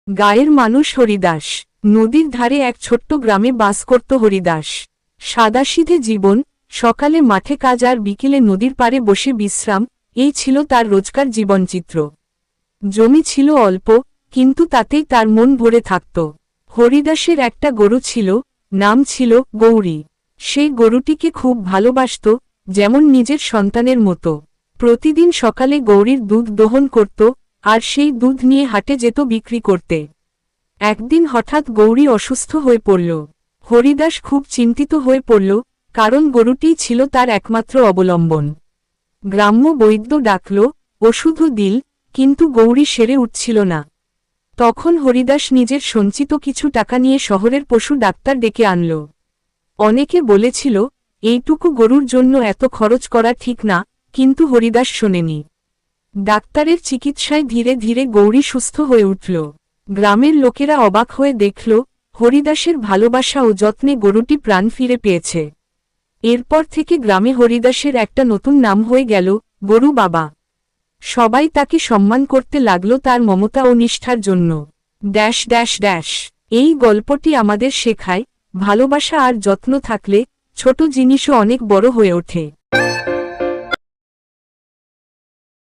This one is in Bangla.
গায়ের মানুষ হরিদাস। নদীর ধারে এক ছোট্ট গ্রামে বাস করত হরিদাস। সাদাসিধে জীবন, সকালে মাঠে কাজ আর বিকেলে নদীর পাড়ে বসে বিশ্রাম, এই ছিল তার রোজকার জীবনচিত্র। জমি ছিল অল্প, কিন্তু তাতেই তার মন ভরে থাকত। হরিদাসের একটা গরু ছিল, নাম ছিল গৌরী। সেই গরুটিকে খুব ভালোবাসত, যেমন নিজের সন্তানের মতো। প্রতিদিন সকালে গৌরীর দুধ দোহন করত, আর সেই দুধ নিয়ে হাটে যেত বিক্রি করতে। একদিন হঠাৎ গৌরী অসুস্থ হয়ে পড়ল। হরিদাস খুব চিন্তিত হয়ে পড়ল, কারণ গরুটিই ছিল তার একমাত্র অবলম্বন। গ্রাম্য বৈদ্য ডাকল, ওষুধও দিল, কিন্তু গৌরী সেরে উঠছিল না। তখন হরিদাস নিজের সঞ্চিত কিছু টাকা নিয়ে শহরের পশু ডাক্তার ডেকে আনল। অনেকে বলেছিল, এইটুকু গরুর জন্য এত খরচ করা ঠিক না, কিন্তু হরিদাস শোনেনি। ডাক্তারের চিকিৎসায় ধীরে ধীরে গৌরী সুস্থ হয়ে উঠল। গ্রামের লোকেরা অবাক হয়ে দেখল, হরিদাসের ভালোবাসা ও যত্নে গরুটি প্রাণ ফিরে পেয়েছে। এরপর থেকে গ্রামে হরিদাসের একটা নতুন নাম হয়ে গেল, গরু বাবা। সবাই তাকে সম্মান করতে লাগলো তার মমতা ও নিষ্ঠার জন্য। Dash dash dash. এই গল্পটি আমাদের শেখায়, ভালোবাসা আর যত্ন থাকলে ছোট জিনিসও অনেক বড় হয়ে ওঠে।